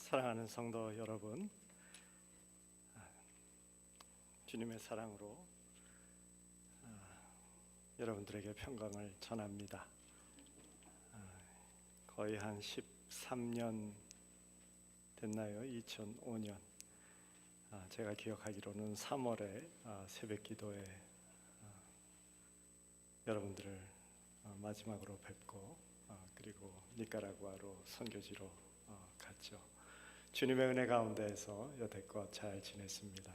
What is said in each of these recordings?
사랑하는 성도 여러분, 주님의 사랑으로 여러분들에게 평강을 전합니다. 거의 한 13년 됐나요? 2005년. 제가 기억하기로는 3월에 새벽 기도에 여러분들을 마지막으로 뵙고 그리고 니카라구아로 선교지로 갔죠. 주님의 은혜 가운데에서 여태껏 잘 지냈습니다.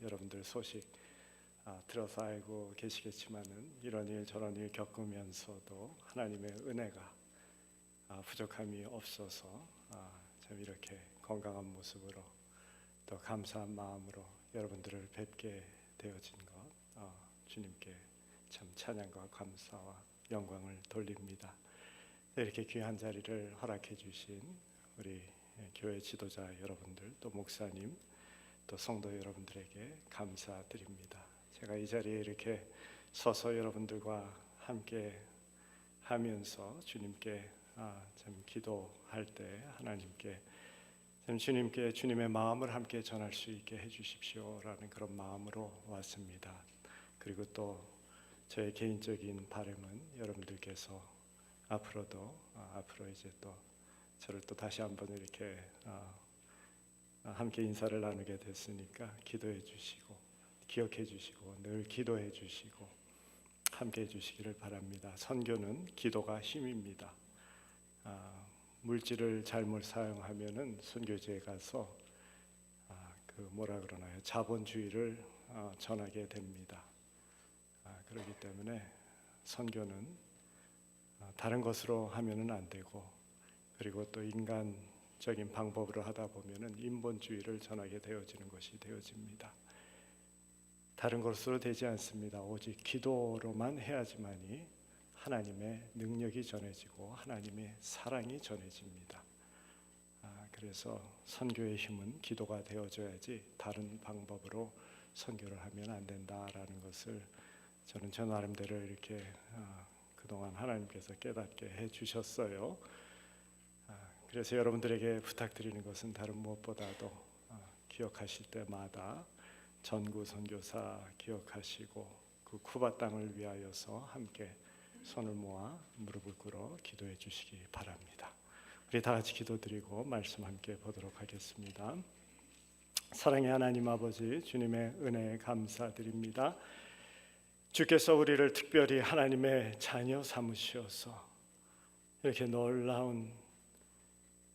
여러분들 소식 들어서 알고 계시겠지만은 이런 일 저런 일 겪으면서도 하나님의 은혜가 부족함이 없어서 참 이렇게 건강한 모습으로 또 감사한 마음으로 여러분들을 뵙게 되어진 것 주님께 참 찬양과 감사와 영광을 돌립니다. 이렇게 귀한 자리를 허락해 주신 우리 교회 지도자 여러분들, 또 목사님, 또 성도 여러분들에게 감사드립니다. 제가 이 자리에 이렇게 서서 여러분들과 함께 하면서 주님께 참 기도할 때 하나님께 참 주님께 주님의 마음을 함께 전할 수 있게 해주십시오라는 그런 마음으로 왔습니다. 그리고 또 저의 개인적인 바람은 여러분들께서 앞으로 이제 또 저를 또 다시 한번 이렇게 함께 인사를 나누게 됐으니까 기도해 주시고 기억해 주시고 늘 기도해 주시고 함께 해 주시기를 바랍니다. 선교는 기도가 힘입니다. 물질을 잘못 사용하면은 선교지에 가서 자본주의를 전하게 됩니다. 그렇기 때문에 선교는 다른 것으로 하면은 안 되고, 그리고 또 인간적인 방법으로 하다 보면은 인본주의를 전하게 되어지는 것이 되어집니다. 다른 것으로 되지 않습니다. 오직 기도로만 해야지만이 하나님의 능력이 전해지고 하나님의 사랑이 전해집니다. 그래서 선교의 힘은 기도가 되어져야지 다른 방법으로 선교를 하면 안 된다라는 것을 저는 저 나름대로 이렇게 그동안 하나님께서 깨닫게 해주셨어요. 그래서 여러분들에게 부탁드리는 것은 다른 무엇보다도 기억하실 때마다 전구 선교사 기억하시고 그 쿠바 땅을 위하여서 함께 손을 모아 무릎을 꿇어 기도해 주시기 바랍니다. 우리 다 같이 기도드리고 말씀 함께 보도록 하겠습니다. 사랑의 하나님 아버지, 주님의 은혜에 감사드립니다. 주께서 우리를 특별히 하나님의 자녀 삼으셔서 이렇게 놀라운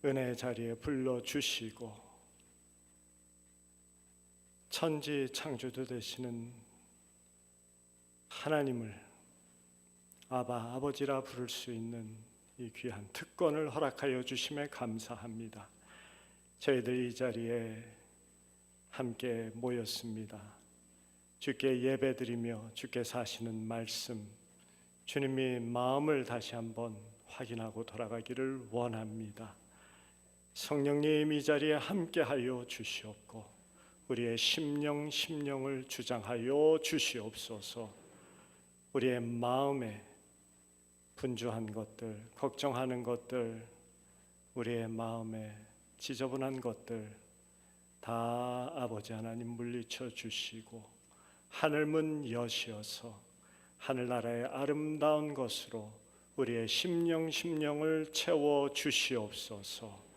은혜의 자리에 불러주시고 천지 창조주 되시는 하나님을 아버지라 부를 수 있는 이 귀한 특권을 허락하여 주심에 감사합니다. 저희들 이 자리에 함께 모였습니다. 주께 예배드리며 주께서 하시는 말씀, 주님이 마음을 다시 한번 확인하고 돌아가기를 원합니다. 성령님 이 자리에 함께하여 주시옵고 우리의 심령을 주장하여 주시옵소서. 우리의 마음에 분주한 것들, 걱정하는 것들, 우리의 마음에 지저분한 것들 다 아버지 하나님 물리쳐 주시고 하늘문 여시어서 하늘나라의 아름다운 것으로 우리의 심령을 채워 주시옵소서.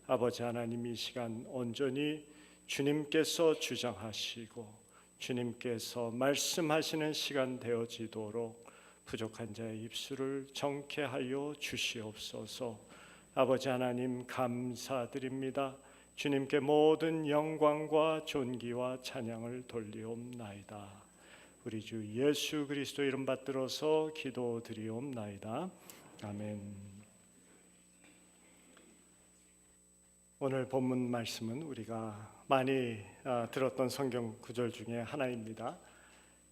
아버지 하나님 이 시간 온전히 주님께서 주장하시고 주님께서 말씀하시는 시간 되어지도록 부족한 자의 입술을 정케 하여 주시옵소서. 아버지 하나님 감사드립니다. 주님께 모든 영광과 존귀와 찬양을 돌리옵나이다. 우리 주 예수 그리스도 이름 받들어서 기도드리옵나이다. 아멘. 오늘 본문 말씀은 우리가 많이 들었던 성경 구절 중에 하나입니다.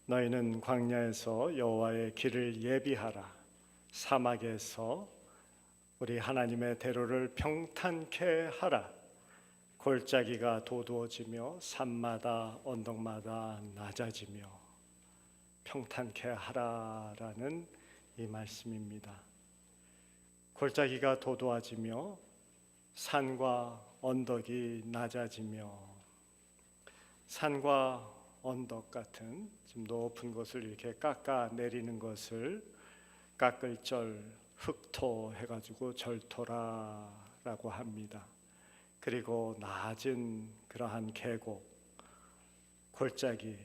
너희는 광야에서 여호와의 길을 예비하라. 사막에서 우리 하나님의 대로를 평탄케 하라. 골짜기가 도두어지며 산마다 언덕마다 낮아지며 평탄케 하라라는 이 말씀입니다. 골짜기가 도도해지며 산과 언덕이 낮아지며 산과 언덕 같은 좀 높은 곳을 이렇게 깎아 내리는 것을 깎을 절 흑토 해가지고 절토라라고 합니다. 그리고 낮은 그러한 계곡, 골짜기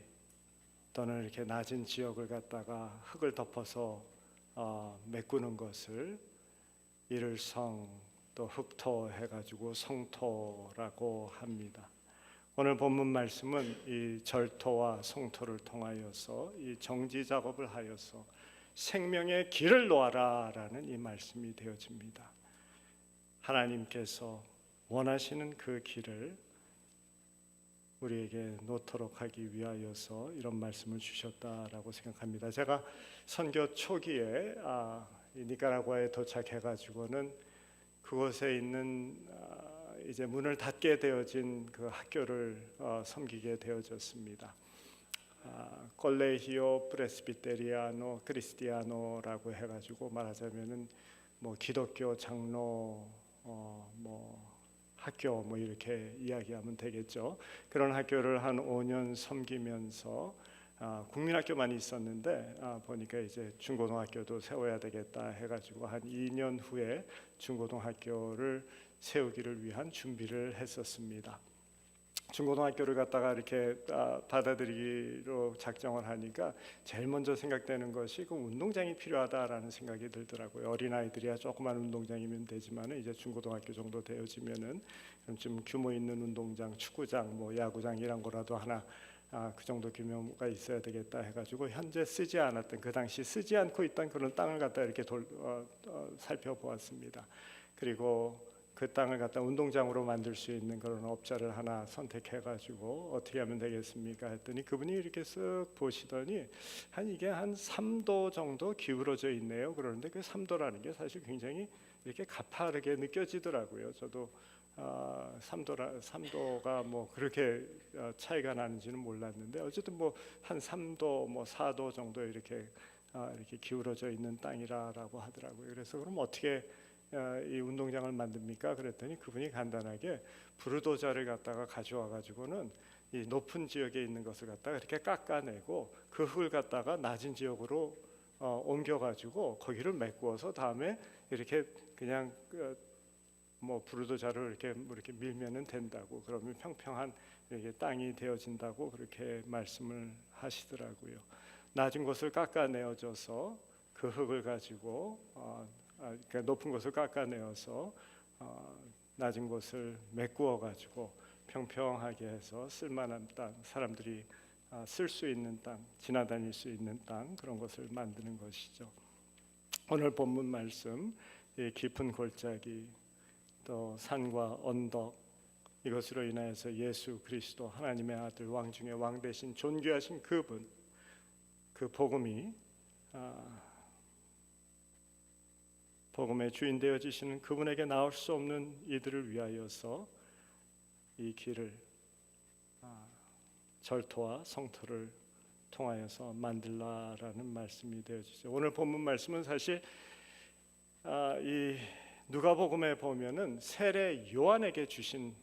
또는 이렇게 낮은 지역을 갖다가 흙을 덮어서 메꾸는 것을 이를성 또 흑토 해가지고 성토라고 합니다. 오늘 본문 말씀은 이 절토와 성토를 통하여서 이 정지 작업을 하여서 생명의 길을 놓아라라는 이 말씀이 되어집니다. 하나님께서 원하시는 그 길을 우리에게 놓도록 하기 위하여서 이런 말씀을 주셨다라고 생각합니다. 제가 선교 초기에 니카라과에 도착해가지고는 그곳에 있는 이제 문을 닫게 되어진 그 학교를 섬기게 되어졌습니다. 콜레히오 프레스비테리아노 크리스티아노라고 해가지고 말하자면은 뭐 기독교 장로 뭐 학교 뭐 이렇게 이야기하면 되겠죠. 그런 학교를 한 5년 섬기면서 국민학교만 있었는데 보니까 이제 중고등학교도 세워야 되겠다 해가지고 한 2년 후에 중고등학교를 세우기를 위한 준비를 했었습니다. 중고등학교를 갖다가 이렇게 받아들이기로 작정을 하니까 제일 먼저 생각되는 것이 그 운동장이 필요하다라는 생각이 들더라고요. 어린아이들이야 조그만 운동장이면 되지만 이제 중고등학교 정도 되어지면은 좀 규모 있는 운동장, 축구장, 뭐 야구장 이런 거라도 하나 그 정도 규모가 있어야 되겠다 해가지고 현재 쓰지 않았던 그 당시 쓰지 않고 있던 그런 땅을 갖다 이렇게 살펴보았습니다. 그리고 그 땅을 갖다 운동장으로 만들 수 있는 그런 업자를 하나 선택해가지고 어떻게 하면 되겠습니까 했더니 그분이 이렇게 쓱 보시더니 이게 한 3도 정도 기울어져 있네요. 그러는데 그 3도라는 게 사실 굉장히 이렇게 가파르게 느껴지더라고요. 저도 3도가 뭐 그렇게 차이가 나는지는 몰랐는데 어쨌든 뭐 한 3도 뭐 4도 정도 이렇게 기울어져 있는 땅이라고 하더라고요. 그래서 그럼 어떻게 이 운동장을 만듭니까? 그랬더니 그분이 간단하게 부르도자를 갖다가 가져와 가지고는 이 높은 지역에 있는 것을 갖다가 이렇게 깎아내고 그 흙을 갖다가 낮은 지역으로 옮겨 가지고 거기를 메꾸어서 다음에 이렇게 그냥 뭐 부르도자를 이렇게 밀면은 된다고, 그러면 평평한 이렇게 땅이 되어진다고 그렇게 말씀을 하시더라고요. 낮은 곳을 깎아내어져서 그 흙을 가지고 그러니까 높은 곳을 깎아내어서 낮은 곳을 메꾸어 가지고 평평하게 해서 쓸만한 땅, 사람들이 쓸 수 있는 땅, 지나다닐 수 있는 땅, 그런 것을 만드는 것이죠. 오늘 본문 말씀, 이 깊은 골짜기 또 산과 언덕, 이것으로 인하여서 예수 그리스도 하나님의 아들, 왕 중에 왕 되신 존귀하신 그분, 그 복음이 복음의 주인 되어지시는 그분에게 나올 수 없는 이들을 위하여서 이 길을 절토와 성토를 통하여서 만들라라는 말씀이 되어지죠. 오늘 본문 말씀은 사실 이 누가복음에 보면은 세례 요한에게 주신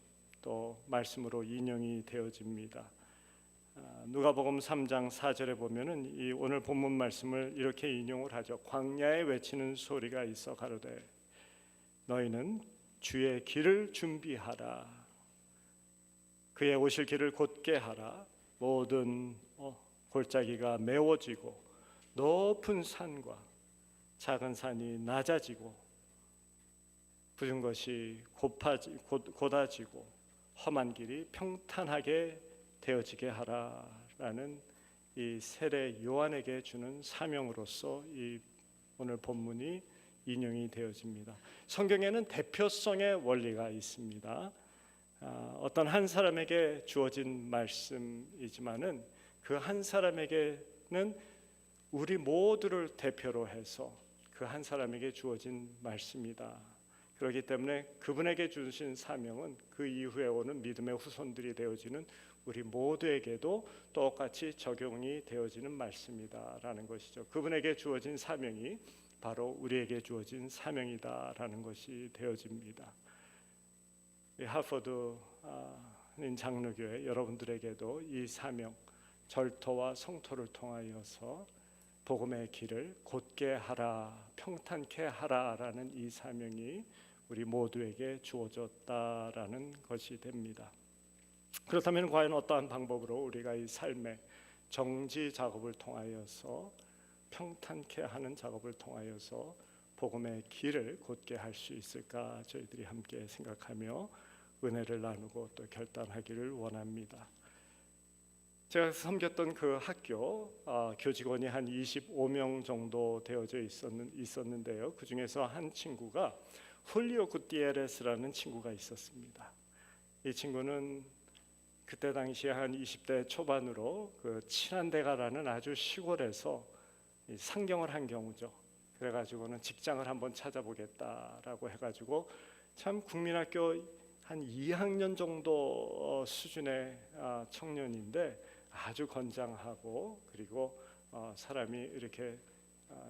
또 말씀으로 인용이 되어집니다. 누가복음 3장 4절에 보면은 이 오늘 본문 말씀을 이렇게 인용을 하죠. 광야에 외치는 소리가 있어 가로되 너희는 주의 길을 준비하라. 그의 오실 길을 곧게 하라. 모든 골짜기가 메워지고 높은 산과 작은 산이 낮아지고 굳은 것이 곧아지고 험한 길이 평탄하게 되어지게 하라라는 이 세례 요한에게 주는 사명으로서 이 오늘 본문이 인용이 되어집니다. 성경에는 대표성의 원리가 있습니다. 어떤 한 사람에게 주어진 말씀이지만은 그 한 사람에게는 우리 모두를 대표로 해서 그 한 사람에게 주어진 말씀이다. 그렇기 때문에 그분에게 주신 사명은 그 이후에 오는 믿음의 후손들이 되어지는 우리 모두에게도 똑같이 적용이 되어지는 말씀이다라는 것이죠. 그분에게 주어진 사명이 바로 우리에게 주어진 사명이다라는 것이 되어집니다. 우리 하버드 장로교회 여러분들에게도 이 사명, 절토와 성토를 통하여서 복음의 길을 곧게 하라, 평탄케 하라라는 이 사명이 우리 모두에게 주어졌다라는 것이 됩니다. 그렇다면 과연 어떠한 방법으로 우리가 이 삶의 정지 작업을 통하여서 평탄케 하는 작업을 통하여서 복음의 길을 곧게 할 수 있을까? 저희들이 함께 생각하며 은혜를 나누고 또 결단하기를 원합니다. 제가 섬겼던 그 학교 교직원이 한 25명 정도 되어져 있었는데요. 그 중에서 한 친구가 훌리오 구티에레스라는 친구가 있었습니다. 이 친구는 그때 당시에 한 20대 초반으로 그 친한데가라는 아주 시골에서 상경을 한 경우죠. 그래가지고는 직장을 한번 찾아보겠다라고 해가지고 참 국민학교 한 2학년 정도 수준의 청년인데 아주 건장하고 그리고 사람이 이렇게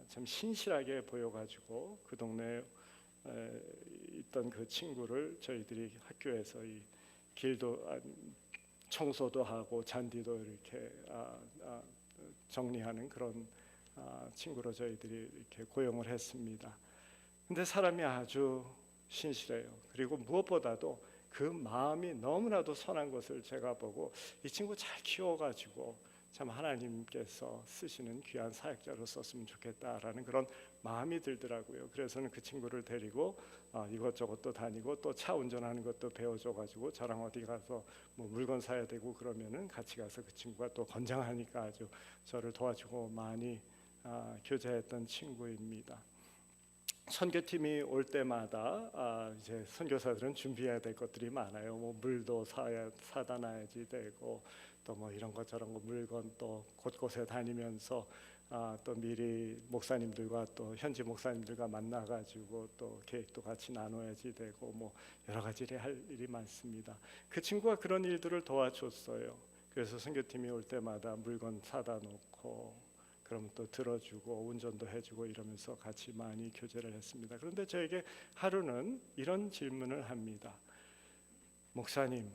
참 신실하게 보여가지고 그 동네에 있던 그 친구를 저희들이 학교에서 이 길도 청소도 하고 잔디도 이렇게 정리하는 그런 친구로 저희들이 이렇게 고용을 했습니다. 근데 사람이 아주 신실해요. 그리고 무엇보다도 그 마음이 너무나도 선한 것을 제가 보고 이 친구 잘 키워가지고 참 하나님께서 쓰시는 귀한 사역자로 썼으면 좋겠다라는 그런 마음이 들더라고요. 그래서는 그 친구를 데리고 이것저것 또 다니고 또 차 운전하는 것도 배워줘가지고 저랑 어디 가서 뭐 물건 사야 되고 그러면은 같이 가서 그 친구가 또 건장하니까 아주 저를 도와주고 많이 교제했던 친구입니다. 선교팀이 올 때마다 이제 선교사들은 준비해야 될 것들이 많아요. 뭐 물도 사다 놔야지 되고 또 뭐 이런 것 저런 거 물건 또 곳곳에 다니면서 또 미리 목사님들과 또 현지 목사님들과 만나가지고 또 계획도 같이 나눠야지 되고 뭐 여러 가지 할 일이 많습니다. 그 친구가 그런 일들을 도와줬어요. 그래서 선교팀이 올 때마다 물건 사다 놓고 그러면 또 들어주고 운전도 해주고 이러면서 같이 많이 교제를 했습니다. 그런데 저에게 하루는 이런 질문을 합니다. 목사님,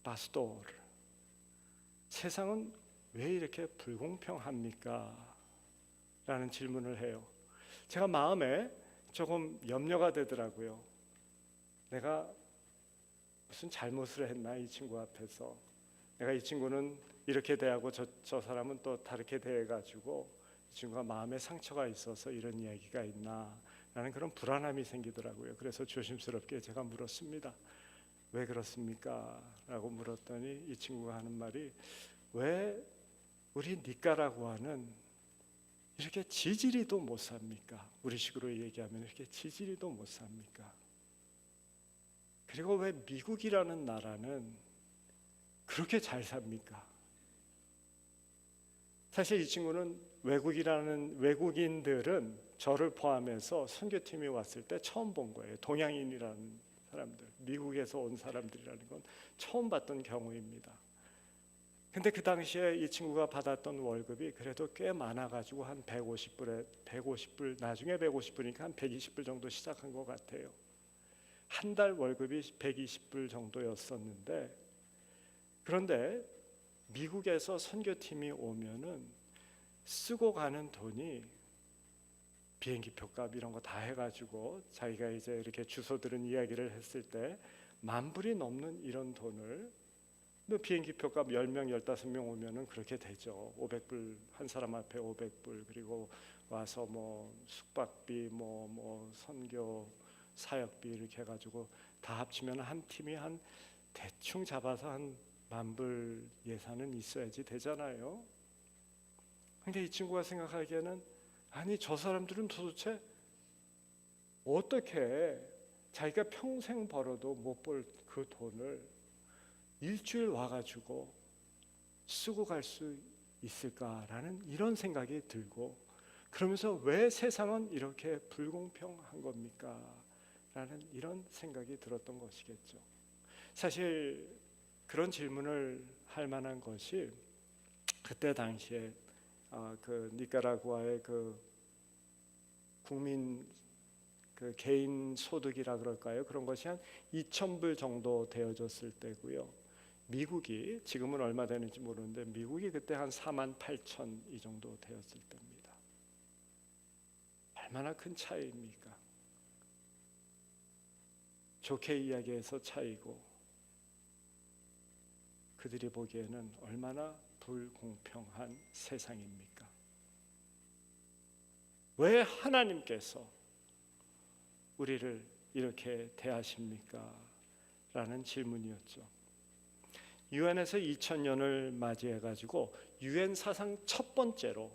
파스토르, 세상은 왜 이렇게 불공평합니까? 라는 질문을 해요. 제가 마음에 조금 염려가 되더라고요. 내가 무슨 잘못을 했나 이 친구 앞에서. 내가 이 친구는 이렇게 대하고 저 사람은 또 다르게 대해가지고 이 친구가 마음에 상처가 있어서 이런 이야기가 있나 라는 그런 불안함이 생기더라고요. 그래서 조심스럽게 제가 물었습니다. 왜 그렇습니까? 라고 물었더니 이 친구가 하는 말이 왜 우리 니카라구아는 이렇게 지지리도 못 삽니까? 우리식으로 얘기하면 이렇게 지지리도 못 삽니까? 그리고 왜 미국이라는 나라는 그렇게 잘 삽니까? 사실 이 친구는 외국인들은 저를 포함해서 선교팀이 왔을 때 처음 본 거예요. 동양인이라는 사람들, 미국에서 온 사람들이라는 건 처음 봤던 경우입니다. 근데 그 당시에 이 친구가 받았던 월급이 그래도 꽤 많아가지고 한 150불 나중에 150불이니까 한 120불 정도 시작한 것 같아요. 한 달 월급이 120불 정도였었는데 그런데 미국에서 선교팀이 오면은 쓰고 가는 돈이 비행기 표값 이런 거 다 해가지고 자기가 이제 이렇게 주소 들은 이야기를 했을 때 10,000불이 넘는 이런 돈을 비행기 표값 10명 15명 오면은 그렇게 되죠. 500불 한 사람 앞에 500불 그리고 와서 뭐 숙박비 뭐 선교 사역비 이렇게 해가지고 다 합치면 한 팀이 한 대충 잡아서 한 10,000불 예산은 있어야지 되잖아요. 근데 이 친구가 생각하기에는 아니 저 사람들은 도대체 어떻게 자기가 평생 벌어도 못 벌 그 돈을 일주일 와가지고 쓰고 갈 수 있을까라는 이런 생각이 들고 그러면서 왜 세상은 이렇게 불공평한 겁니까? 라는 이런 생각이 들었던 것이겠죠. 사실 그런 질문을 할 만한 것이 그때 당시에 그 니카라구아의 그 국민 그 개인 소득이라 그럴까요? 그런 것이 한 2,000불 정도 되어졌을 때고요. 미국이 지금은 얼마 되는지 모르는데 미국이 그때 한 48,000 이 정도 되었을 때입니다. 얼마나 큰 차이입니까? 좋게 이야기해서 차이고 그들이 보기에는 얼마나 불공평한 세상입니까? 왜 하나님께서 우리를 이렇게 대하십니까? 라는 질문이었죠. 유엔에서 2000년을 맞이해 가지고 유엔 사상 첫 번째로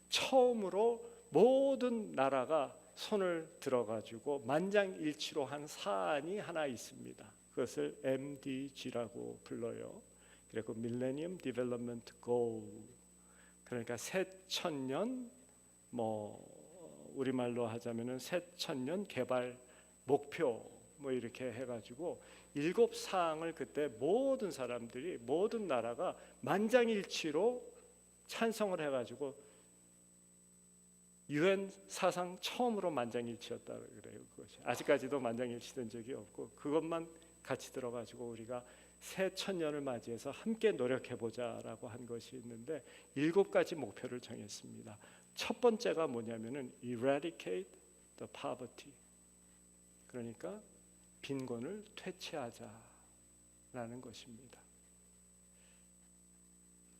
처음으로 모든 나라가 손을 들어 가지고 만장일치로 한 사안이 하나 있습니다. 그것을 MDG라고 불러요. 그리고 Millennium Development Goal. 그러니까 새천년 우리말로 하자면은 새천년 개발 목표 이렇게 해가지고 7사항을 그때 모든 사람들이 모든 나라가 만장일치로 찬성을 해가지고 유엔 사상 처음으로 만장일치였다 그래요. 그것이 아직까지도 만장일치된 적이 없고 그것만 같이 들어가지고 우리가 새 천년을 맞이해서 함께 노력해보자라고 한 것이 있는데 7가지 목표를 정했습니다. 첫 번째가 뭐냐면은 eradicate the poverty. 그러니까 빈곤을 퇴치하자라는 것입니다.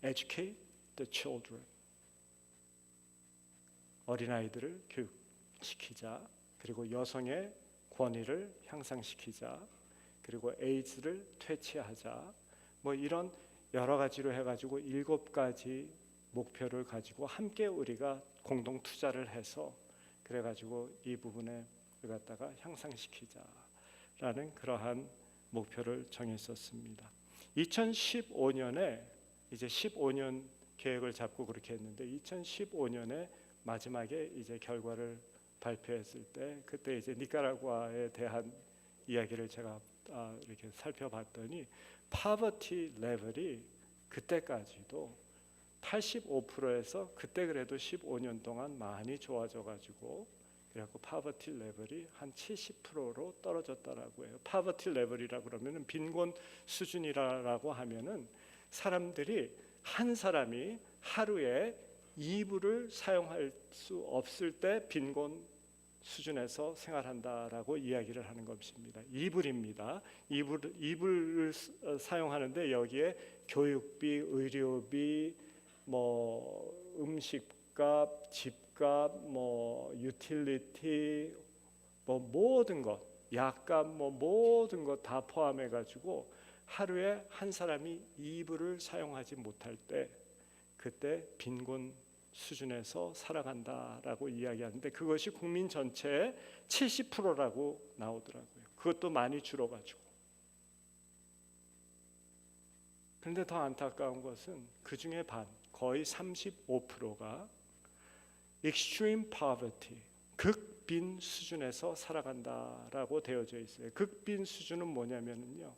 Educate the children. 어린아이들을 교육시키자. 그리고 여성의 권위를 향상시키자. 그리고 에이즈를 퇴치하자. 이런 여러 가지로 해가지고 7가지 목표를 가지고 함께 우리가 공동 투자를 해서 그래가지고 이 부분에 갖다가 향상시키자라는 그러한 목표를 정했었습니다. 2015년에 이제 15년 계획을 잡고 그렇게 했는데 2015년에 마지막에 이제 결과를 발표했을 때 그때 이제 니카라과에 대한 이야기를 제가 이렇게 살펴봤더니 파버티 레벨이 그때까지도 85%에서 그때 그래도 15년 동안 많이 좋아져 가지고 그래갖고 파버티 레벨이 한 70%로 떨어졌다라고 해요. 파버티 레벨이라 그러면은 빈곤 수준이라고 하면은 사람들이 한 사람이 하루에 이불을 사용할 수 없을 때 빈곤 수준에서 생활한다라고 이야기를 하는 것입니다. 이불입니다. 이불을 사용하는데 여기에 교육비, 의료비, 음식값, 집값, 유틸리티, 모든 것, 약값, 모든 것 다 포함해 가지고 하루에 한 사람이 이불을 사용하지 못할 때 그때 빈곤 수준에서 살아간다라고 이야기하는데 그것이 국민 전체의 70%라고 나오더라고요. 그것도 많이 줄어가지고. 그런데 더 안타까운 것은 그 중에 반, 거의 35%가 extreme poverty, 극빈 수준에서 살아간다라고 되어져 있어요. 극빈 수준은 뭐냐면요,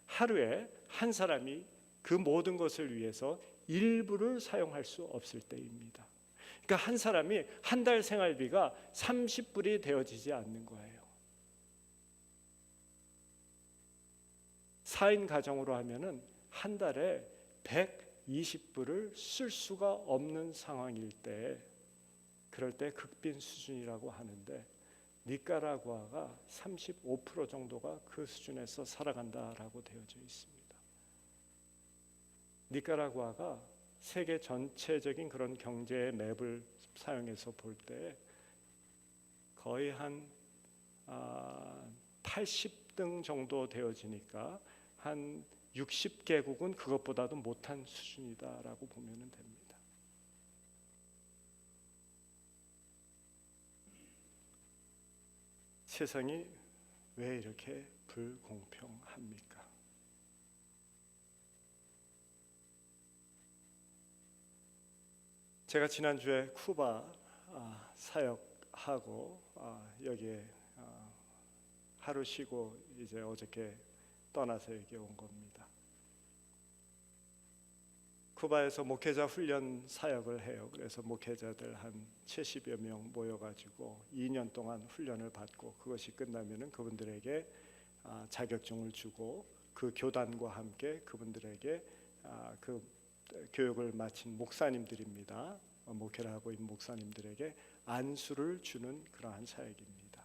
하루에 한 사람이 그 모든 것을 위해서 일부를 사용할 수 없을 때입니다. 그러니까 한 사람이 한 달 생활비가 30불이 되어지지 않는 거예요. 4인 가정으로 하면은 한 달에 120불을 쓸 수가 없는 상황일 때, 그럴 때 극빈 수준이라고 하는데 니카라구아가 35% 정도가 그 수준에서 살아간다라고 되어져 있습니다. 니카라구아가 세계 전체적인 그런 경제의 맵을 사용해서 볼 때 거의 한 80등 정도 되어지니까 한 60개국은 그것보다도 못한 수준이다라고 보면 됩니다. 세상이 왜 이렇게 불공평합니까? 제가 지난주에 쿠바 사역하고 여기에 하루 쉬고 이제 어저께 떠나서 여기 온 겁니다. 쿠바에서 목회자 훈련 사역을 해요. 그래서 목회자들 한 70여 명 모여가지고 2년 동안 훈련을 받고 그것이 끝나면은 그분들에게 자격증을 주고 그 교단과 함께 그분들에게 그 교육을 마친 목사님들입니다. 목회를 하고 있는 목사님들에게 안수를 주는 그러한 사역입니다.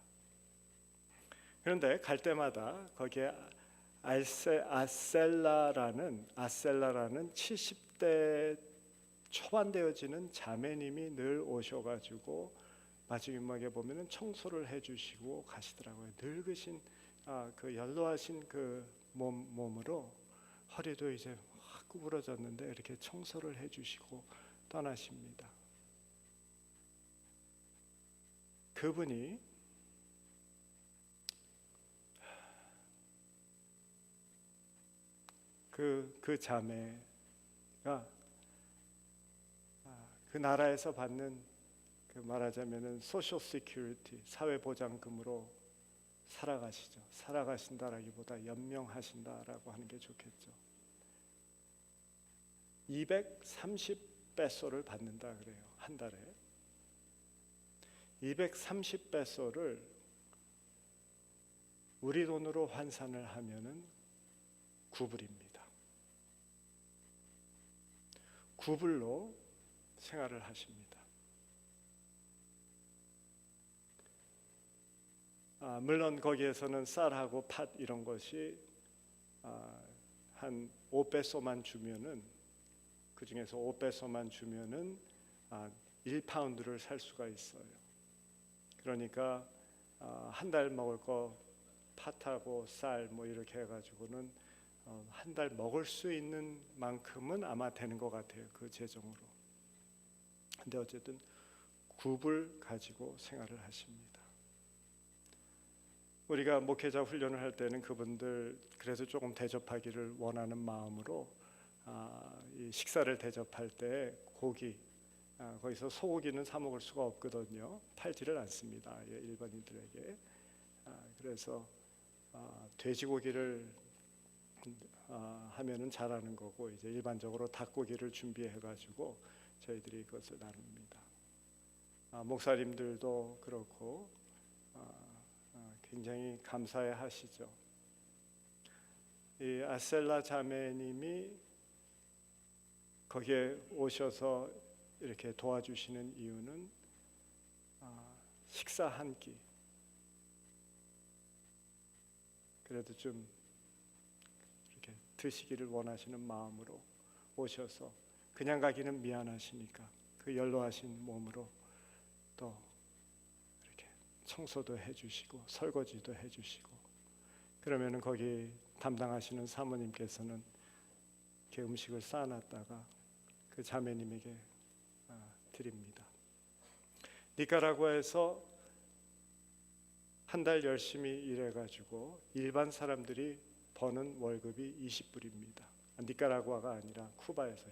그런데 갈 때마다 거기에 아셀라라는 70대 초반 되어지는 자매님이 늘 오셔가지고 마지막에 보면은 청소를 해주시고 가시더라고요. 늙으신 그 연로하신 그 몸으로 허리도 이제 확 구부러졌는데 이렇게 청소를 해주시고 떠나십니다. 그분이 그 자매가 그 나라에서 받는 그 말하자면은 소셜 시큐리티 사회보장금으로 살아가시죠. 살아가신다라기보다 연명하신다라고 하는 게 좋겠죠. 230배소를 받는다 그래요. 한 달에 230배소를 우리 돈으로 환산을 하면은 9불입니다. 9불로 생활을 하십니다. 물론 거기에서는 쌀하고 팥 이런 것이 한 5배소만 주면은 그 중에서 5배소만 주면은 1파운드를 살 수가 있어요. 그러니까 한 달 먹을 거 팥하고 쌀 뭐 이렇게 해가지고는 한 달 먹을 수 있는 만큼은 아마 되는 것 같아요. 그 재정으로. 근데 어쨌든 9불 가지고 생활을 하십니다. 우리가 목회자 훈련을 할 때는 그분들 그래서 조금 대접하기를 원하는 마음으로 이 식사를 대접할 때 고기 거기서 소고기는 사 먹을 수가 없거든요. 팔지를 않습니다. 일반인들에게. 그래서 돼지고기를 하면은 잘하는 거고 이제 일반적으로 닭고기를 준비해가지고 저희들이 그것을 나눕니다. 목사님들도 그렇고 굉장히 감사해하시죠. 이 아셀라 자매님이 거기에 오셔서 이렇게 도와주시는 이유는 식사 한 끼 그래도 좀 이렇게 드시기를 원하시는 마음으로 오셔서 그냥 가기는 미안하시니까 그 연로하신 몸으로 또 이렇게 청소도 해주시고 설거지도 해주시고 그러면은 거기 담당하시는 사모님께서는 이렇게 음식을 쌓아놨다가 그 자매님에게 드립니다. 니카라구아에서 한 달 열심히 일해가지고 일반 사람들이 버는 월급이 20불입니다. 니카라구아가 아니라 쿠바에서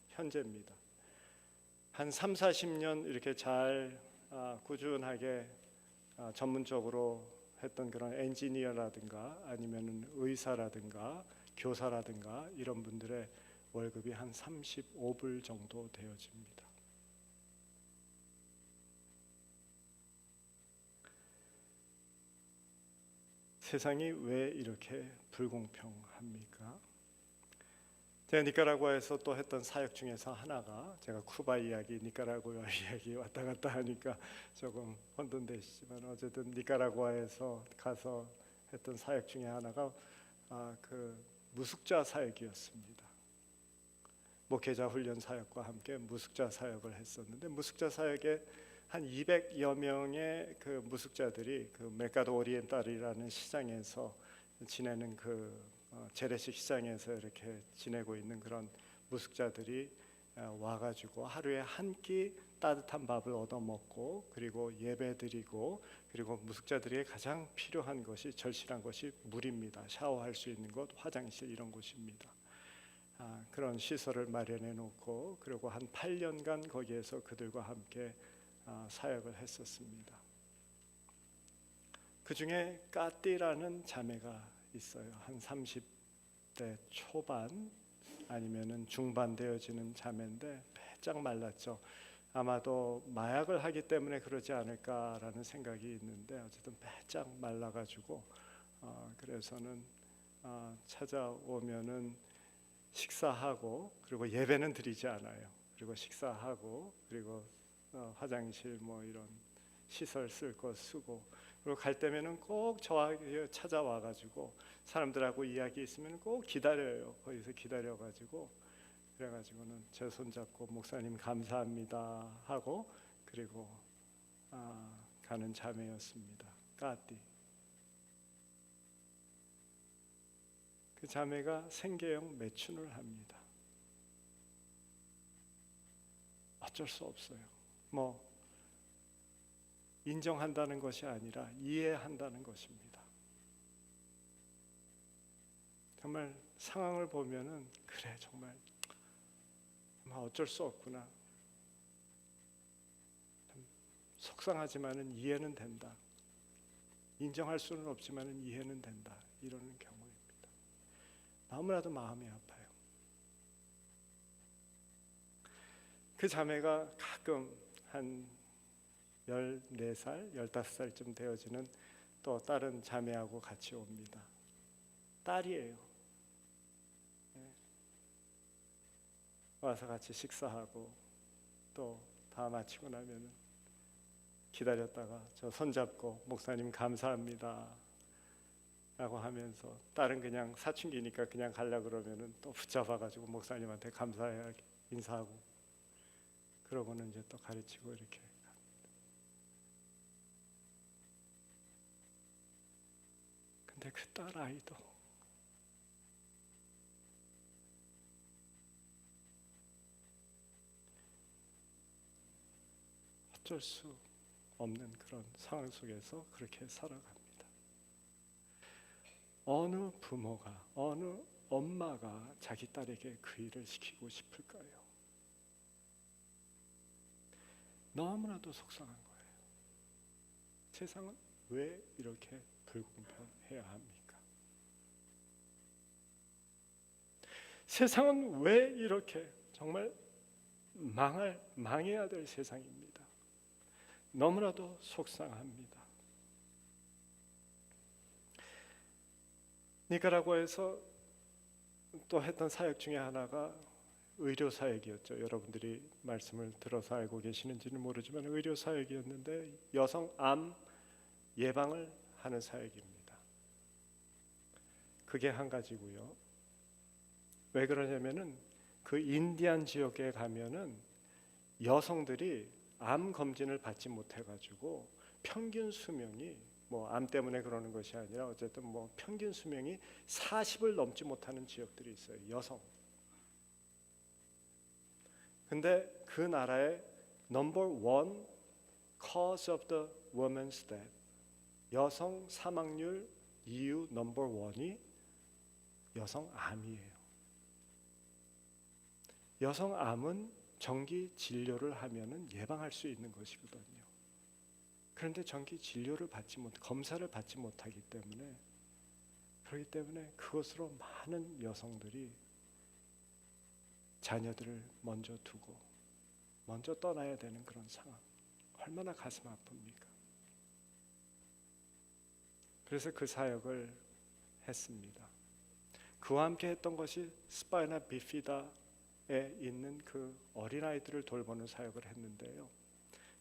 현재입니다. 한 3, 40년 이렇게 잘 꾸준하게 전문적으로 했던 그런 엔지니어라든가 아니면은 의사라든가 교사라든가 이런 분들의 월급이 한 35불 정도 되어집니다. 세상이 왜 이렇게 불공평합니까? 제가 니카라구아에서 또 했던 사역 중에서 하나가 제가 쿠바 이야기, 니카라구아 이야기 왔다 갔다 하니까 조금 혼돈되시지만 어쨌든 니카라구아에서 가서 했던 사역 중에 하나가 그 무숙자 사역이었습니다. 목회자 훈련 사역과 함께 무숙자 사역을 했었는데 무숙자 사역에 한 200여 명의 그 무숙자들이 그 메카도 오리엔탈이라는 시장에서 지내는 그 재래식 시장에서 이렇게 지내고 있는 그런 무숙자들이 와가지고 하루에 한 끼 따뜻한 밥을 얻어 먹고 그리고 예배드리고 그리고 무숙자들에게 가장 필요한 것이 절실한 것이 물입니다. 샤워할 수 있는 곳, 화장실 이런 곳입니다. 그런 시설을 마련해 놓고 그리고 한 8년간 거기에서 그들과 함께 사역을 했었습니다. 그 중에 까띠라는 자매가 있어요. 한 30대 초반, 아니면은 중반되어지는 자매인데 빼짝 말랐죠. 아마도 마약을 하기 때문에 그러지 않을까라는 생각이 있는데 어쨌든 빼짝 말라가지고 그래서는 찾아오면은 식사하고 그리고 예배는 드리지 않아요. 그리고 식사하고 그리고 화장실 뭐 이런 시설 쓸 거 쓰고 그리고 갈 때면은 꼭 저에게 찾아와 가지고 사람들하고 이야기 있으면 꼭 기다려요. 거기서 기다려 가지고 그래가지고는 제 손잡고 목사님 감사합니다 하고 그리고 가는 자매였습니다. 까띠. 그 자매가 생계형 매춘을 합니다. 어쩔 수 없어요. 뭐 인정한다는 것이 아니라 이해한다는 것입니다. 정말 상황을 보면은 그래 정말 어쩔 수 없구나. 속상하지만은 이해는 된다. 인정할 수는 없지만은 이해는 된다. 이러는 경우입니다. 너무나도 마음이 아파요. 그 자매가 가끔 한 14살, 15살쯤 되어지는 또 다른 자매하고 같이 옵니다. 딸이에요. 와서 같이 식사하고 또 다 마치고 나면은 기다렸다가 저 손잡고 목사님 감사합니다 라고 하면서 딸은 그냥 사춘기니까 그냥 가려고 그러면은 또 붙잡아가지고 목사님한테 감사해야 인사하고 그러고는 이제 또 가르치고 이렇게 갑니다. 근데 그 딸 아이도 어쩔 수 없는 그런 상황 속에서 그렇게 살아갑니다. 어느 부모가, 어느 엄마가 자기 딸에게 그 일을 시키고 싶을까요? 너무나도 속상한 거예요. 세상은 왜 이렇게 불공평해야 합니까? 세상은 왜 이렇게 정말 망해야 될 세상입니다. 너무나도 속상합니다. 니카라과에서 또 했던 사역 중에 하나가 의료 사역이었죠. 여러분들이 말씀을 들어서 알고 계시는지는 모르지만 의료 사역이었는데 여성 암 예방을 하는 사역입니다. 그게 한 가지고요. 왜 그러냐면은 그 인디안 지역에 가면은 여성들이 암 검진을 받지 못해가지고 평균 수명이 뭐 암 때문에 그러는 것이 아니라 어쨌든 뭐 평균 수명이 40을 넘지 못하는 지역들이 있어요. 여성. 근데 그 나라의 number one cause of the women's death, 여성 사망률 이유 number one이 여성 암이에요. 여성 암은 정기 진료를 하면은 예방할 수 있는 것이거든요. 그런데 정기 진료를 받지 못, 검사를 받지 못하기 때문에 그렇기 때문에 그것으로 많은 여성들이 자녀들을 먼저 두고 먼저 떠나야 되는 그런 상황. 얼마나 가슴 아픕니까? 그래서 그 사역을 했습니다. 그와 함께 했던 것이 스파이나 비피다에 있는 그 어린아이들을 돌보는 사역을 했는데요.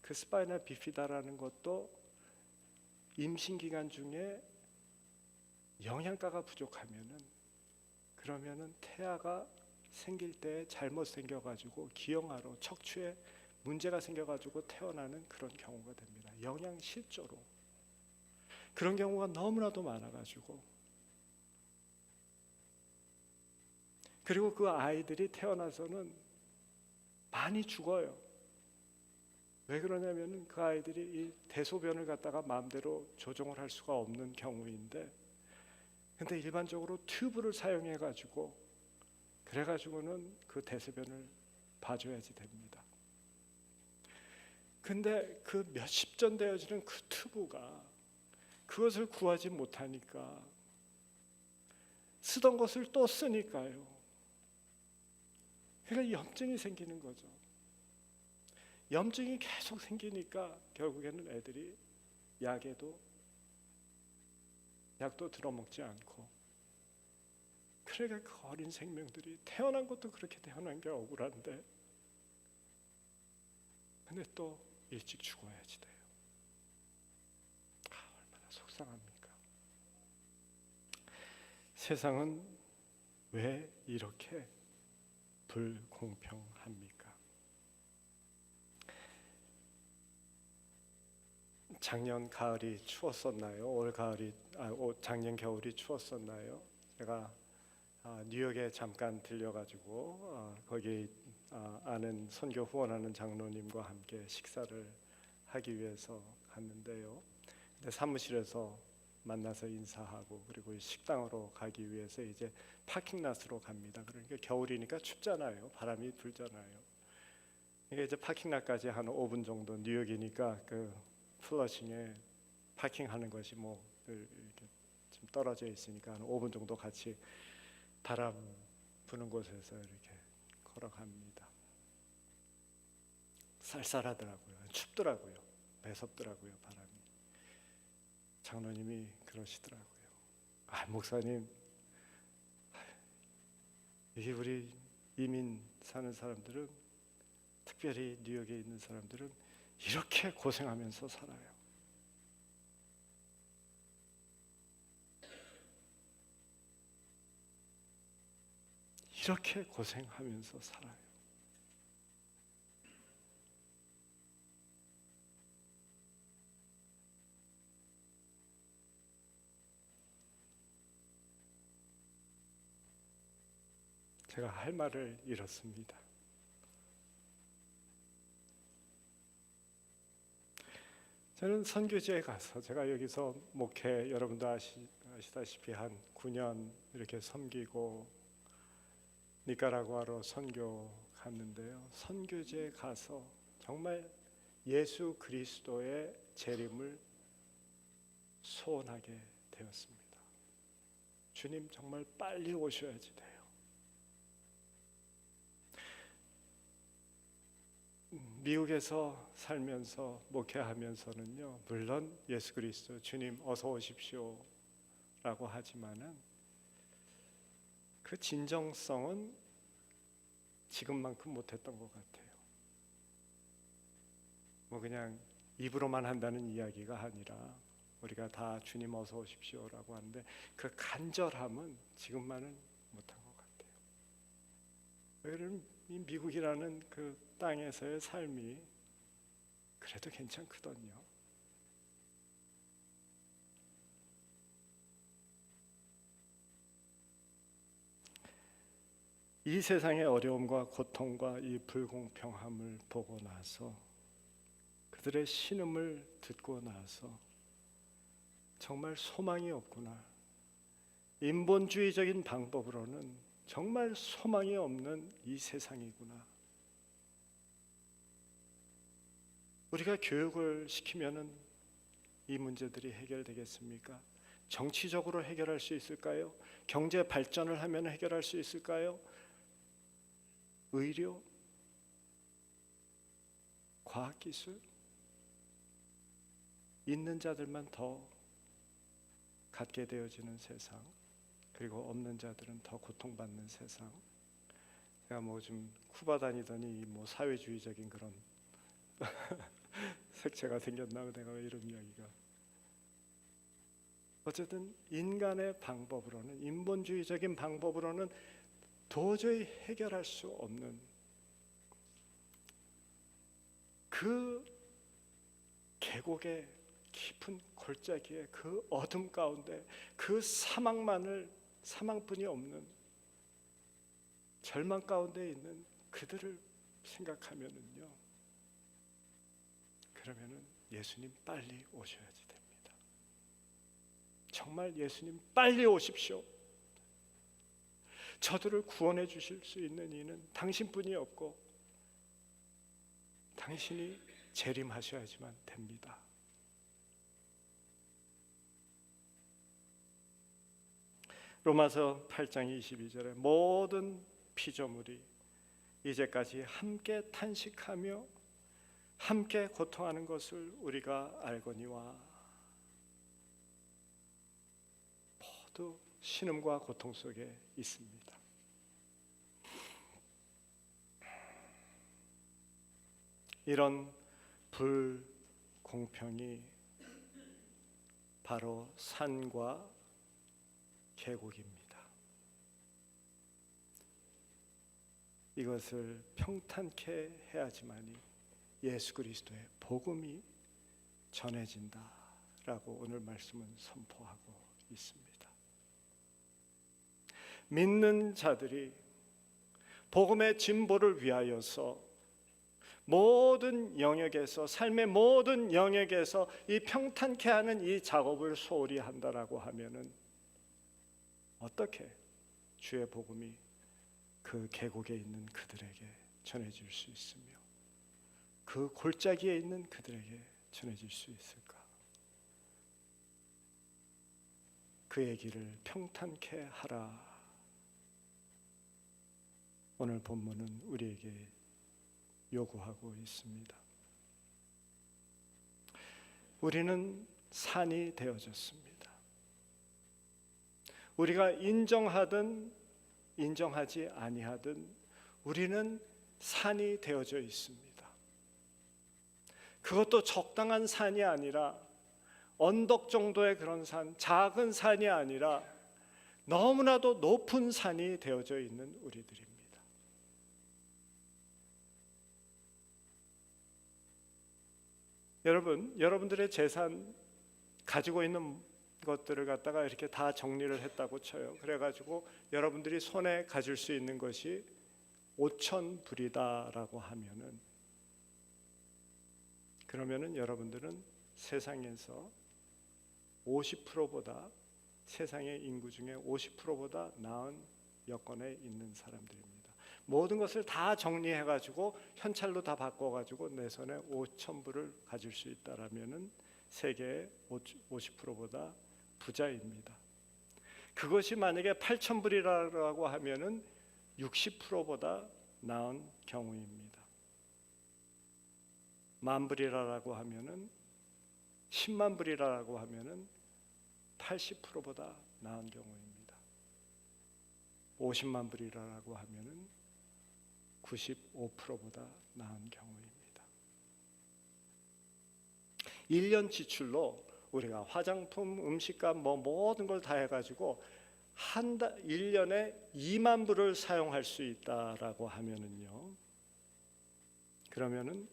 그 스파이나 비피다라는 것도 임신 기간 중에 영양가가 부족하면은 그러면은 태아가 생길 때 잘못 생겨가지고 기형아로 척추에 문제가 생겨가지고 태어나는 그런 경우가 됩니다. 영양 실조로 그런 경우가 너무나도 많아가지고 그리고 그 아이들이 태어나서는 많이 죽어요. 왜 그러냐면은 그 아이들이 이 대소변을 갖다가 마음대로 조정을 할 수가 없는 경우인데, 근데 일반적으로 튜브를 사용해 가지고 그래가지고는 그 대소변을 봐줘야지 됩니다. 근데 그 몇십 전 되어지는 그 튜브가 그것을 구하지 못하니까 쓰던 것을 또 쓰니까요. 그러니까 염증이 생기는 거죠. 염증이 계속 생기니까 결국에는 애들이 약도 들어먹지 않고, 그러니까 그 어린 생명들이 태어난 것도 그렇게 태어난 게 억울한데, 근데 또 일찍 죽어야지 돼요. 얼마나 속상합니까? 세상은 왜 이렇게 불공평합니까? 작년 가을이 추웠었나요? 작년 겨울이 추웠었나요? 제가 뉴욕에 잠깐 들려가지고 거기 아는 선교 후원하는 장로님과 함께 식사를 하기 위해서 갔는데요. 근데 사무실에서 만나서 인사하고, 그리고 식당으로 가기 위해서 이제 파킹랏으로 갑니다. 그러니까 겨울이니까 춥잖아요. 바람이 불잖아요. 이게 이제 파킹랏까지 한 5분 정도, 뉴욕이니까 그 플러싱에 파킹하는 것이 뭐 이렇게 좀 떨어져 있으니까 한 5분 정도 같이 바람 부는 곳에서 이렇게 걸어갑니다. 쌀쌀하더라고요. 춥더라고요. 매섭더라고요, 바람이. 장로님이 그러시더라고요. 목사님, 이게 우리 이민 사는 사람들은, 특별히 뉴욕에 있는 사람들은 이렇게 고생하면서 살아요. 이렇게 고생하면서 살아요. 제가 할 말을 잃었습니다. 저는 선교지에 가서, 제가 여기서 목회, 여러분도 아시다시피 한 9년 이렇게 섬기고 니카라구아로 선교 갔는데요. 선교지에 가서 정말 예수 그리스도의 재림을 소원하게 되었습니다. 주님 정말 빨리 오셔야지 돼요. 미국에서 살면서 목회하면서는요, 물론 예수 그리스도 주님 어서 오십시오 라고 하지만은 그 진정성은 지금만큼 못했던 것 같아요. 뭐 그냥 입으로만 한다는 이야기가 아니라 우리가 다 주님 어서 오십시오라고 하는데, 그 간절함은 지금만은 못한 것 같아요. 왜냐면 이 미국이라는 그 땅에서의 삶이 그래도 괜찮거든요. 이 세상의 어려움과 고통과 이 불공평함을 보고 나서, 그들의 신음을 듣고 나서 정말 소망이 없구나, 인본주의적인 방법으로는 정말 소망이 없는 이 세상이구나. 우리가 교육을 시키면은 이 문제들이 해결되겠습니까? 정치적으로 해결할 수 있을까요? 경제 발전을 하면 해결할 수 있을까요? 의료, 과학기술, 있는 자들만 더 갖게 되어지는 세상, 그리고 없는 자들은 더 고통받는 세상. 제가 뭐 좀 쿠바 다니더니 뭐 사회주의적인 그런 색채가 생겼나, 내가 왜 이런 이야기가. 어쨌든 인간의 방법으로는, 인본주의적인 방법으로는 도저히 해결할 수 없는 그 계곡의 깊은 골짜기에, 그 어둠 가운데, 그 사망뿐이 없는 절망 가운데 있는 그들을 생각하면은요, 그러면은 예수님 빨리 오셔야지 됩니다. 정말 예수님 빨리 오십시오. 저들을 구원해 주실 수 있는 이는 당신뿐이 없고 당신이 재림하셔야지만 됩니다. 로마서 8장 22절에 모든 피조물이 이제까지 함께 탄식하며 함께 고통하는 것을 우리가 알거니와 모두 신음과 고통 속에 있습니다. 이런 불공평이 바로 산과 계곡입니다. 이것을 평탄케 해야지만이 예수 그리스도의 복음이 전해진다라고 오늘 말씀은 선포하고 있습니다. 믿는 자들이 복음의 진보를 위하여서 모든 영역에서, 삶의 모든 영역에서 이 평탄케 하는 이 작업을 소홀히 한다라고 하면은 어떻게 주의 복음이 그 계곡에 있는 그들에게 전해질 수 있으며 그 골짜기에 있는 그들에게 전해질 수 있을까? 그의 길을 평탄케 하라. 오늘 본문은 우리에게 요구하고 있습니다. 우리는 산이 되어졌습니다. 우리가 인정하든 인정하지 아니하든 우리는 산이 되어져 있습니다. 그것도 적당한 산이 아니라 언덕 정도의 그런 산, 작은 산이 아니라 너무나도 높은 산이 되어져 있는 우리들입니다. 여러분들의 재산 가지고 있는 것들을 갖다가 이렇게 다 정리를 했다고 쳐요. 그래가지고 여러분들이 손에 가질 수 있는 것이 5,000불이다라고 하면은, 그러면은 여러분들은 세상에서 50%보다, 세상의 인구 중에 50%보다 나은 여건에 있는 사람들입니다. 모든 것을 다 정리해가지고 현찰로 다 바꿔가지고 내 손에 5,000불을 가질 수 있다라면은 세계의 50%보다 부자입니다. 그것이 만약에 8,000불이라고 하면은 60%보다 나은 경우입니다. 10,000불이라고 하면은 10만 불이라고 하면은 80%보다 나은 경우입니다. 50만 불이라고 하면은 95%보다 나은 경우입니다. 1년 지출로 우리가 화장품, 음식값 모든 걸 다 해가지고 1년에 2만 불을 사용할 수 있다라고 하면은요, 그러면은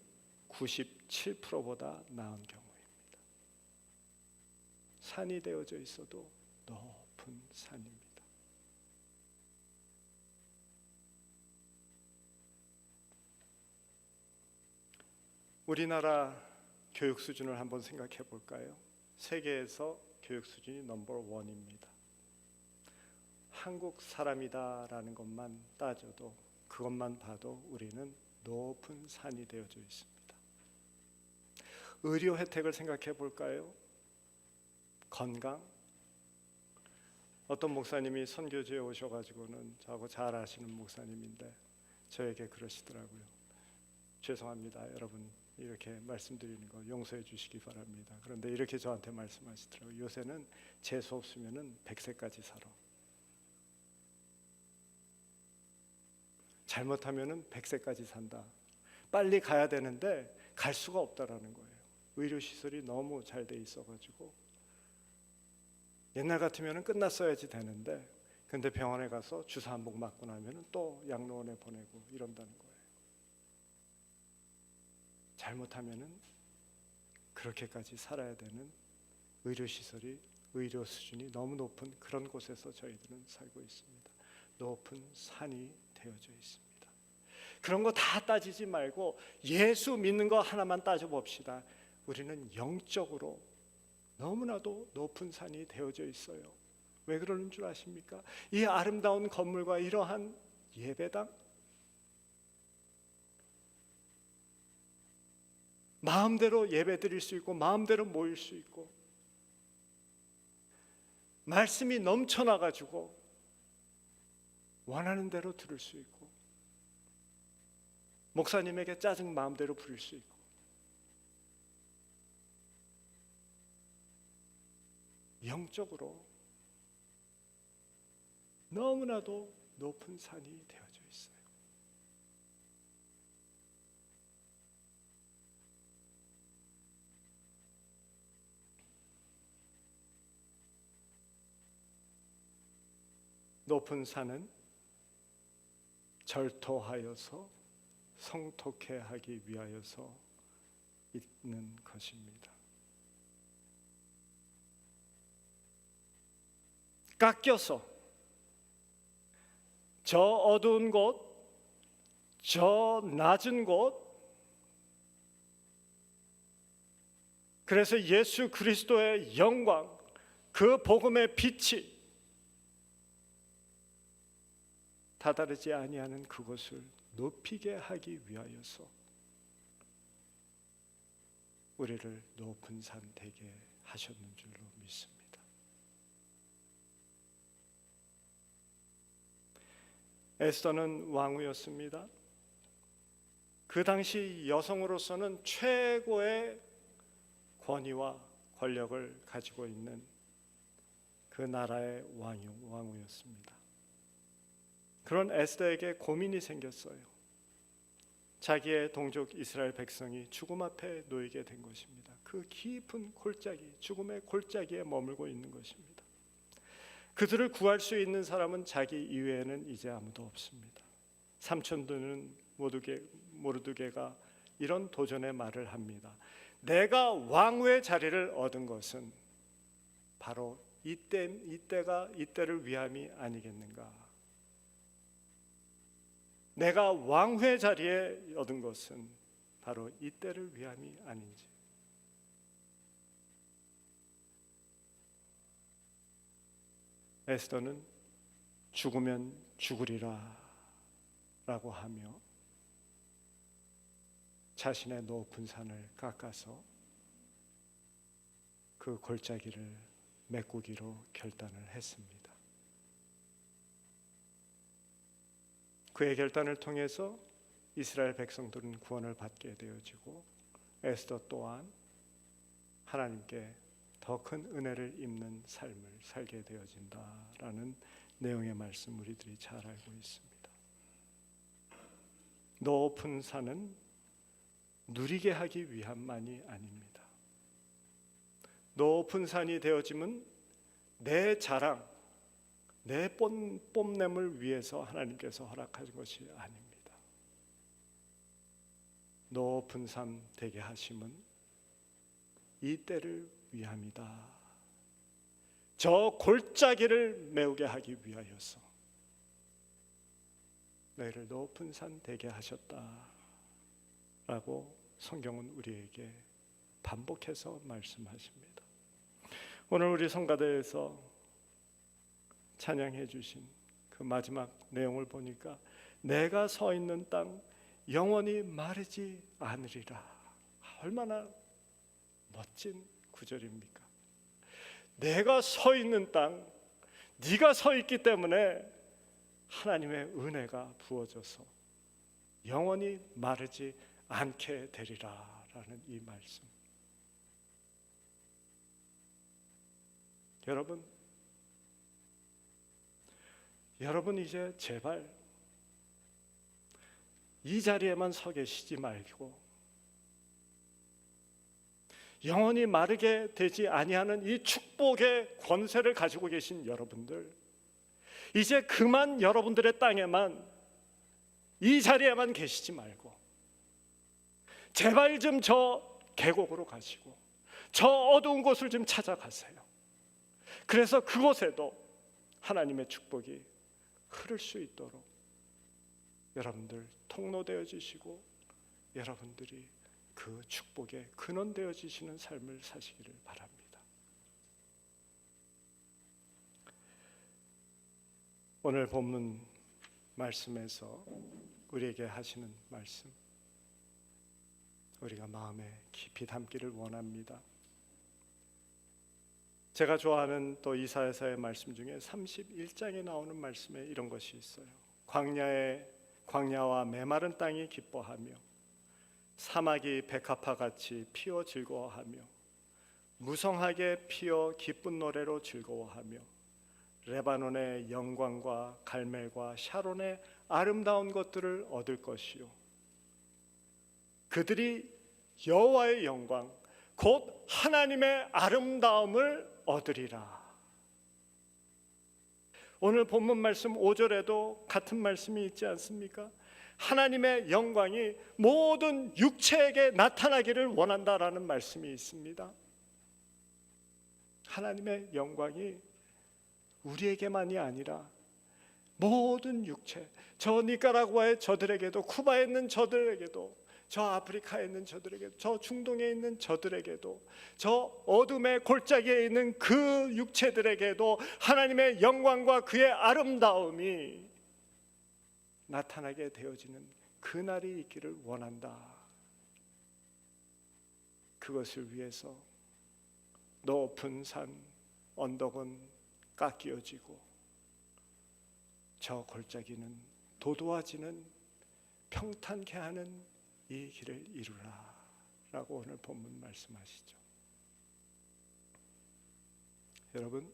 97%보다 나은 경우입니다. 산이 되어져 있어도 높은 산입니다. 우리나라 교육 수준을 한번 생각해 볼까요? 세계에서 교육 수준이 넘버 원입니다. 한국 사람이다라는 것만 따져도, 그것만 봐도 우리는 높은 산이 되어져 있습니다. 의료 혜택을 생각해 볼까요? 건강. 어떤 목사님이 선교지에 오셔가지고는, 저하고 잘 아시는 목사님인데 저에게 그러시더라고요. 죄송합니다, 여러분, 이렇게 말씀드리는 거 용서해 주시기 바랍니다. 그런데 이렇게 저한테 말씀하시더라고요. 요새는 재수 없으면은 100세까지 살아. 잘못하면은 100세까지 산다. 빨리 가야 되는데 갈 수가 없다라는 거예요. 의료 시설이 너무 잘 돼 있어가지고 옛날 같으면은 끝났어야지 되는데, 근데 병원에 가서 주사 한 번 맞고 나면은 또 양로원에 보내고 이런다는 거예요. 잘못하면은 그렇게까지 살아야 되는 의료 시설이, 의료 수준이 너무 높은 그런 곳에서 저희들은 살고 있습니다. 높은 산이 되어져 있습니다. 그런 거 다 따지지 말고 예수 믿는 거 하나만 따져봅시다. 우리는 영적으로 너무나도 높은 산이 되어져 있어요. 왜 그러는 줄 아십니까? 이 아름다운 건물과 이러한 예배당, 마음대로 예배 드릴 수 있고 마음대로 모일 수 있고 말씀이 넘쳐나가지고 원하는 대로 들을 수 있고 목사님에게 짜증 마음대로 부릴 수 있고, 영적으로 너무나도 높은 산이 되어져 있어요. 높은 산은 절토하여서 성토케 하기 위하여서 있는 것입니다. 깎여서 저 어두운 곳, 저 낮은 곳, 그래서 예수 그리스도의 영광, 그 복음의 빛이 다다르지 아니하는 그것을 높이게 하기 위하여서 우리를 높은 산 되게 하셨는 줄로 믿습니다. 에스더는 왕후였습니다. 그 당시 여성으로서는 최고의 권위와 권력을 가지고 있는 그 나라의 왕후였습니다. 그런 에스더에게 고민이 생겼어요. 자기의 동족 이스라엘 백성이 죽음 앞에 놓이게 된 것입니다. 그 깊은 골짜기, 죽음의 골짜기에 머물고 있는 것입니다. 그들을 구할 수 있는 사람은 자기 이외에는 이제 아무도 없습니다. 삼촌들은 모르드게가 이런 도전의 말을 합니다. 내가 왕후의 자리를 얻은 것은 바로 이때를 위함이 아니겠는가? 내가 왕후의 자리에 얻은 것은 바로 이때를 위함이 아닌지. 에스더는 죽으면 죽으리라 라고 하며 자신의 높은 산을 깎아서 그 골짜기를 메꾸기로 결단을 했습니다. 그의 결단을 통해서 이스라엘 백성들은 구원을 받게 되어지고 에스더 또한 하나님께 더 큰 은혜를 입는 삶을 살게 되어진다라는 내용의 말씀 우리들이 잘 알고 있습니다. 높은 산은 누리게 하기 위함만이 아닙니다. 높은 산이 되어짐은 내 자랑, 내 뽐냄을 위해서 하나님께서 허락하신 것이 아닙니다. 높은 산 되게 하심은 이 때를 위함이다. 저 골짜기를 메우게 하기 위하여서 너희를 높은 산 되게 하셨다라고 성경은 우리에게 반복해서 말씀하십니다. 오늘 우리 성가대에서 찬양해 주신 그 마지막 내용을 보니까 내가 서 있는 땅 영원히 마르지 않으리라. 얼마나 멋진 구절입니까? 내가 서 있는 땅, 네가 서 있기 때문에 하나님의 은혜가 부어져서 영원히 마르지 않게 되리라 라는 이 말씀. 여러분 이제 제발 이 자리에만 서 계시지 말고 영원히 마르게 되지 아니하는 이 축복의 권세를 가지고 계신 여러분들, 이제 그만 여러분들의 땅에만, 이 자리에만 계시지 말고 제발 좀 저 계곡으로 가시고 저 어두운 곳을 좀 찾아가세요. 그래서 그곳에도 하나님의 축복이 흐를 수 있도록 여러분들 통로되어 주시고 여러분들이 그 축복에 근원되어지시는 삶을 사시기를 바랍니다. 오늘 본문 말씀에서 우리에게 하시는 말씀, 우리가 마음에 깊이 담기를 원합니다. 제가 좋아하는 또 이사야서의 말씀 중에 31장에 나오는 말씀에 이런 것이 있어요. 광야에 광야와 메마른 땅이 기뻐하며 사막이 백합화같이 피어 즐거워하며 무성하게 피어 기쁜 노래로 즐거워하며 레바논의 영광과 갈멜과 샤론의 아름다운 것들을 얻을 것이요 그들이 여호와의 영광 곧 하나님의 아름다움을 얻으리라. 오늘 본문 말씀 5절에도 같은 말씀이 있지 않습니까? 하나님의 영광이 모든 육체에게 나타나기를 원한다라는 말씀이 있습니다. 하나님의 영광이 우리에게만이 아니라 모든 육체, 저 니카라구아의 저들에게도, 쿠바에 있는 저들에게도, 저 아프리카에 있는 저들에게도, 저 중동에 있는 저들에게도, 저 어둠의 골짜기에 있는 그 육체들에게도 하나님의 영광과 그의 아름다움이 나타나게 되어지는 그날이 있기를 원한다. 그것을 위해서 높은 산 언덕은 깎여지고 저 골짜기는 도도해지는 평탄케 하는 이 길을 이루라 라고 오늘 본문 말씀하시죠. 여러분,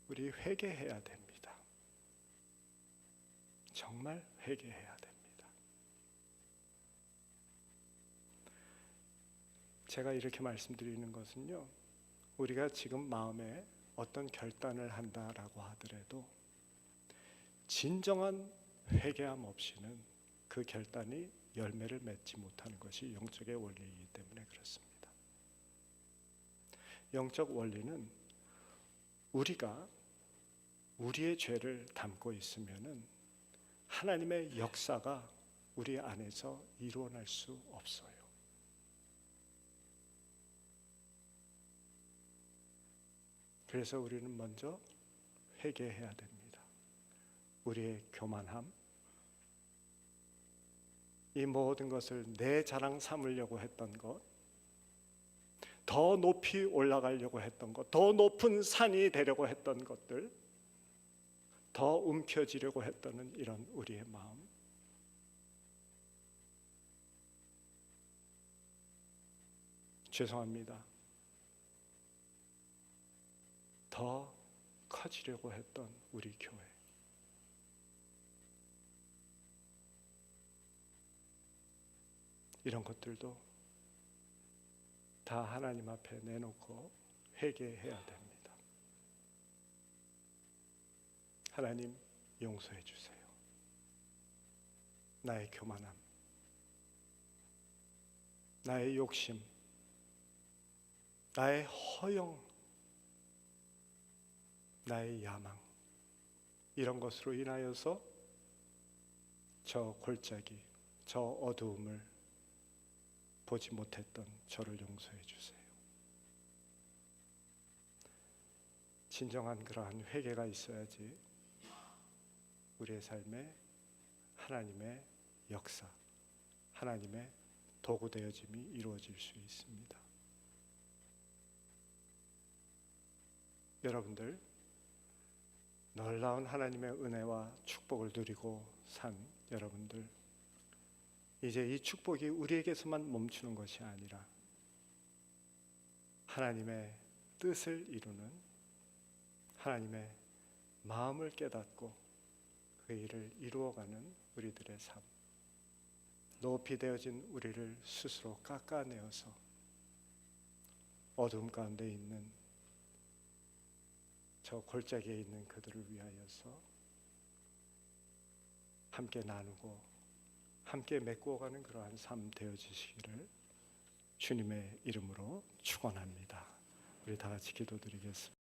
우리 회개해야 됩니다. 정말 회개해야 됩니다. 제가 이렇게 말씀드리는 것은요, 우리가 지금 마음에 어떤 결단을 한다라고 하더라도 진정한 회개함 없이는 그 결단이 열매를 맺지 못하는 것이 영적의 원리이기 때문에 그렇습니다. 영적 원리는 우리가 우리의 죄를 담고 있으면은 하나님의 역사가 우리 안에서 이루어날 수 없어요. 그래서 우리는 먼저 회개해야 됩니다. 우리의 교만함, 이 모든 것을 내 자랑 삼으려고 했던 것, 더 높이 올라가려고 했던 것, 더 높은 산이 되려고 했던 것들, 더 움켜쥐려고 했던 이런 우리의 마음, 죄송합니다. 더 커지려고 했던 우리 교회, 이런 것들도 다 하나님 앞에 내놓고 회개해야 됩니다. 하나님, 용서해 주세요. 나의 교만함, 나의 욕심, 나의 허영, 나의 야망, 이런 것으로 인하여서 저 골짜기, 저 어두움을 보지 못했던 저를 용서해 주세요. 진정한 그러한 회개가 있어야지 우리의 삶에 하나님의 역사, 하나님의 도구 되어짐이 이루어질 수 있습니다. 여러분들, 놀라운 하나님의 은혜와 축복을 누리고 산 여러분들, 이제 이 축복이 우리에게서만 멈추는 것이 아니라 하나님의 뜻을 이루는, 하나님의 마음을 깨닫고 그 일을 이루어가는 우리들의 삶, 높이 되어진 우리를 스스로 깎아내어서 어둠 가운데 있는 저 골짜기에 있는 그들을 위하여서 함께 나누고 함께 메꾸어가는 그러한 삶 되어지시기를 주님의 이름으로 축원합니다. 우리 다 같이 기도드리겠습니다.